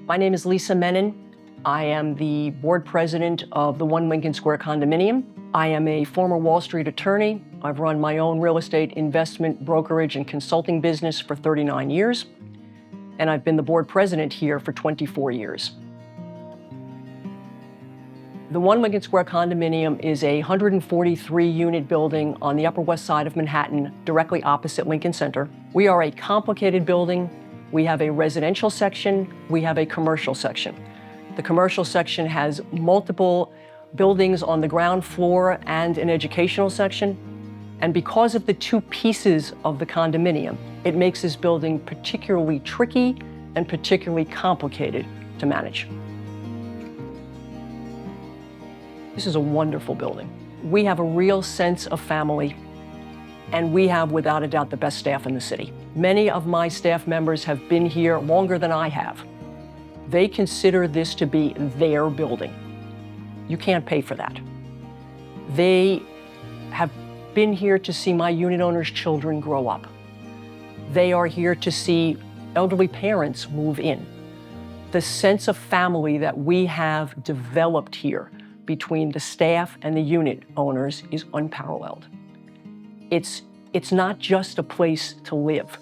My name is Lisa Menin. I am the board president of the One Lincoln Square Condominium. I am a former Wall Street attorney. I've run my own real estate investment, brokerage, and consulting business for 39 years. And I've been the board president here for 24 years. The One Lincoln Square Condominium is a 143-unit building on the Upper West Side of Manhattan, directly opposite Lincoln Center. We are a complicated building. We have a residential section. We have a commercial section. The commercial section has multiple buildings on the ground floor and an educational section. And because of the two pieces of the condominium, it makes this building particularly tricky and particularly complicated to manage. This is a wonderful building. We have a real sense of family, and we have, without a doubt, the best staff in the city. Many of my staff members have been here longer than I have. They consider this to be their building. You can't pay for that. They have been here to see my unit owners' children grow up. They are here to see elderly parents move in. The sense of family that we have developed here between the staff and the unit owners is unparalleled. It's not just a place to live.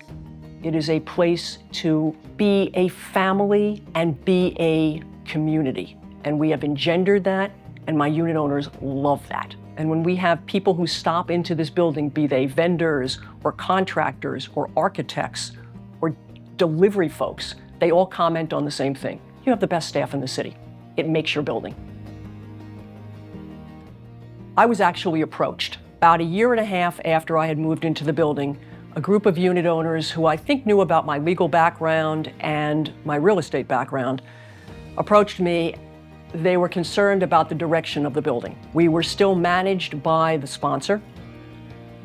It is a place to be a family and be a community. And we have engendered that, and my unit owners love that. And when we have people who stop into this building, be they vendors or contractors or architects or delivery folks, they all comment on the same thing. You have the best staff in the city. It makes your building. I was actually approached about a year and a half after I had moved into the building. A group of unit owners who I think knew about my legal background and my real estate background approached me. They were concerned about the direction of the building. We were still managed by the sponsor.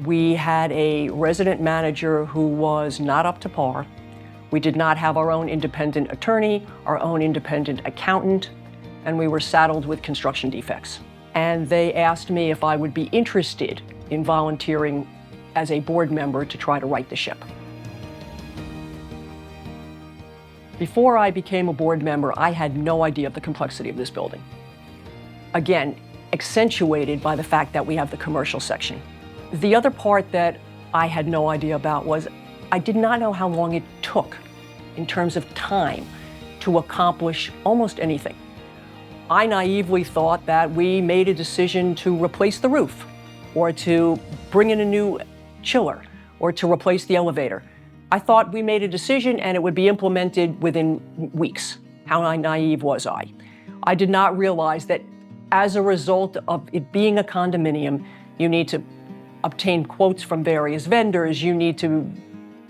We had a resident manager who was not up to par. We did not have our own independent attorney, our own independent accountant, and we were saddled with construction defects. And they asked me if I would be interested in volunteering as a board member to try to right the ship. Before I became a board member, I had no idea of the complexity of this building. Again, accentuated by the fact that we have the commercial section. The other part that I had no idea about was I did not know how long it took in terms of time to accomplish almost anything. I naively thought that we made a decision to replace the roof, or to bring in a new chiller, or to replace the elevator. I thought we made a decision and it would be implemented within weeks. How naive was I? I did not realize that as a result of it being a condominium, you need to obtain quotes from various vendors, you need to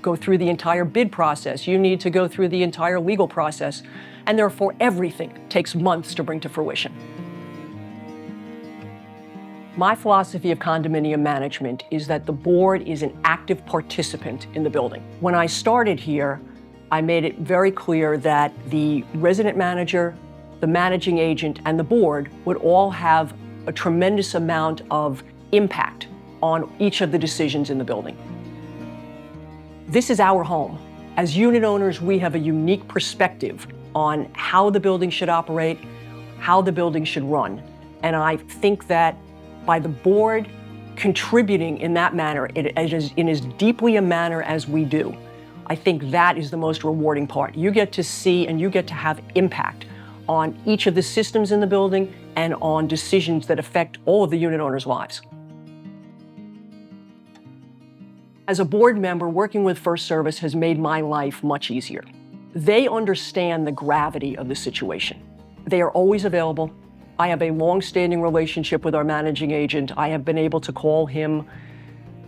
go through the entire bid process, you need to go through the entire legal process, and therefore everything takes months to bring to fruition. My philosophy of condominium management is that the board is an active participant in the building. When I started here, I made it very clear that the resident manager, the managing agent, and the board would all have a tremendous amount of impact on each of the decisions in the building. This is our home. As unit owners, we have a unique perspective on how the building should operate, how the building should run. And I think that by the board contributing in that manner, in as deeply a manner as we do, I think that is the most rewarding part. You get to see and you get to have impact on each of the systems in the building and on decisions that affect all of the unit owners' lives. As a board member, working with FirstService has made my life much easier. They understand the gravity of the situation. They are always available. I have a long-standing relationship with our managing agent. I have been able to call him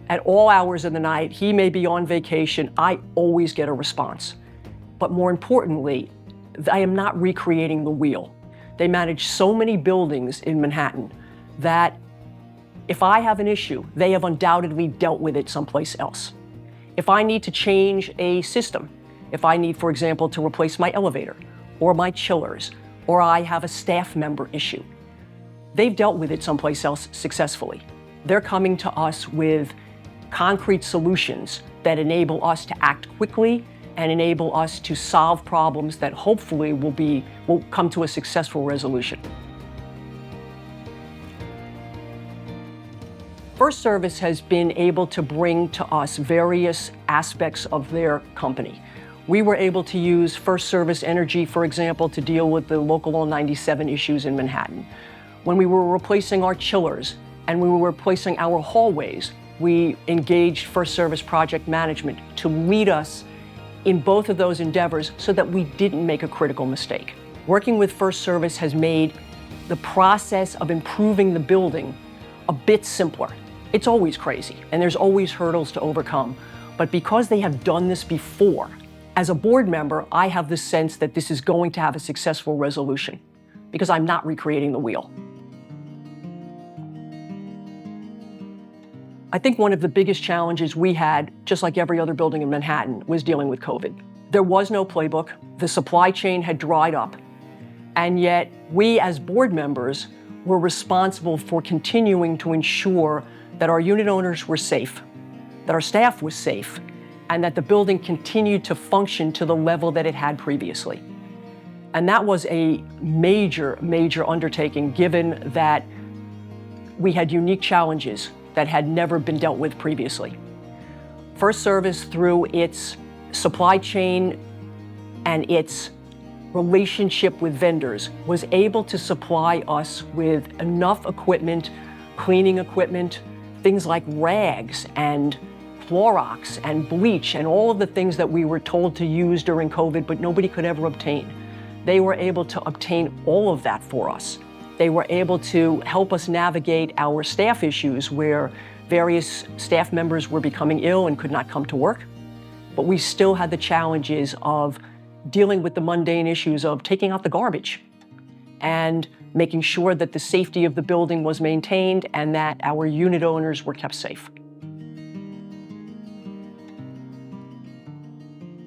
at all hours of the night. He may be on vacation. I always get a response. But more importantly, I am not recreating the wheel. They manage so many buildings in Manhattan that if I have an issue, they have undoubtedly dealt with it someplace else. If I need to change a system, if I need, for example, to replace my elevator or my chillers, or I have a staff member issue, they've dealt with it someplace else successfully. They're coming to us with concrete solutions that enable us to act quickly and enable us to solve problems that hopefully will come to a successful resolution. FirstService has been able to bring to us various aspects of their company. We were able to use FirstService Energy, for example, to deal with the Local Law 97 issues in Manhattan. When we were replacing our chillers and we were replacing our hallways, we engaged FirstService Project Management to lead us in both of those endeavors so that we didn't make a critical mistake. Working with FirstService has made the process of improving the building a bit simpler. It's always crazy, and there's always hurdles to overcome. But because they have done this before, as a board member, I have the sense that this is going to have a successful resolution because I'm not recreating the wheel. I think one of the biggest challenges we had, just like every other building in Manhattan, was dealing with COVID. There was no playbook. The supply chain had dried up. And yet, we as board members were responsible for continuing to ensure that our unit owners were safe, that our staff was safe, and that the building continued to function to the level that it had previously. And that was a major, major undertaking, given that we had unique challenges that had never been dealt with previously. FirstService, through its supply chain and its relationship with vendors, was able to supply us with enough equipment, cleaning equipment, things like rags and Clorox and bleach and all of the things that we were told to use during COVID, but nobody could ever obtain. They were able to obtain all of that for us. They were able to help us navigate our staff issues where various staff members were becoming ill and could not come to work. But we still had the challenges of dealing with the mundane issues of taking out the garbage and making sure that the safety of the building was maintained and that our unit owners were kept safe.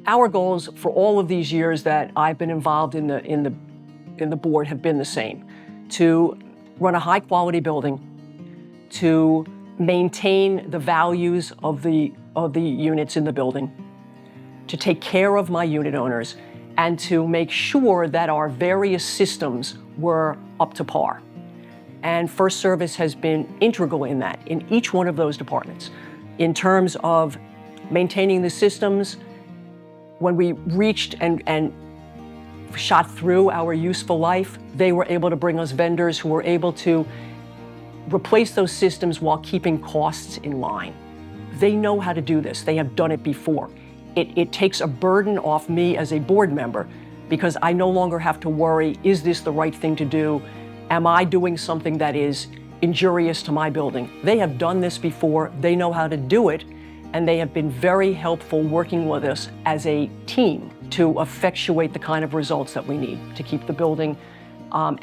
Our goals for all of these years that I've been involved in the board have been the same: to run a high-quality building, to maintain the values of the units in the building, to take care of my unit owners, and to make sure that our various systems were up to par. And FirstService has been integral in that, in each one of those departments. In terms of maintaining the systems, when we reached and shot through our useful life, they were able to bring us vendors who were able to replace those systems while keeping costs in line. They know how to do this. They have done it before. It takes a burden off me as a board member because I no longer have to worry, is this the right thing to do? Am I doing something that is injurious to my building? They have done this before. They know how to do it, and they have been very helpful working with us as a team to effectuate the kind of results that we need to keep the building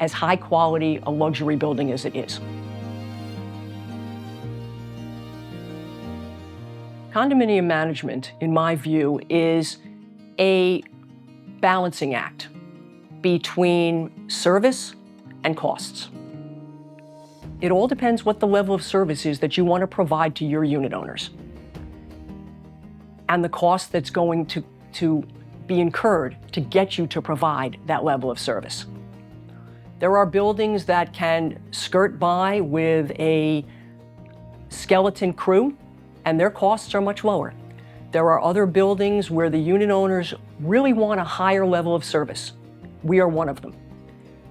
as high quality a luxury building as it is. Condominium management, in my view, is a balancing act between service and costs. It all depends what the level of service is that you want to provide to your unit owners and the cost that's going to be incurred to get you to provide that level of service. There are buildings that can skirt by with a skeleton crew, and their costs are much lower. There are other buildings where the unit owners really want a higher level of service. We are one of them.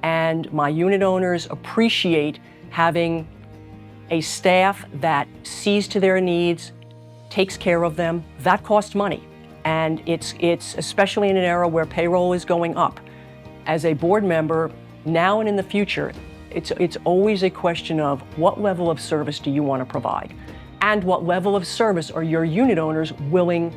And my unit owners appreciate having a staff that sees to their needs, takes care of them. That costs money. And it's especially in an era where payroll is going up. As a board member, now and in the future, it's always a question of what level of service do you want to provide? And what level of service are your unit owners willing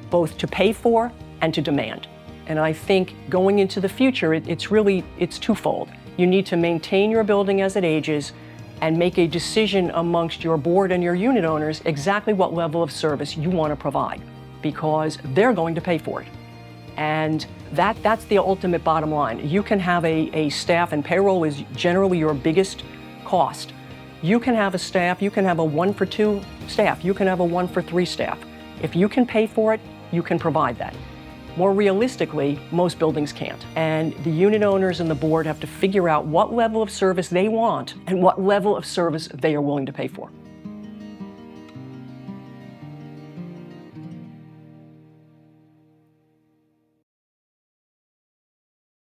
both to pay for and to demand? And I think going into the future, it's twofold. You need to maintain your building as it ages and make a decision amongst your board and your unit owners exactly what level of service you want to provide, because they're going to pay for it. And that's the ultimate bottom line. You can have a staff, and payroll is generally your biggest cost. You can have a staff, you can have a 1-for-2 staff, you can have a 1-for-3 staff. If you can pay for it, you can provide that. More realistically, most buildings can't. And the unit owners and the board have to figure out what level of service they want and what level of service they are willing to pay for.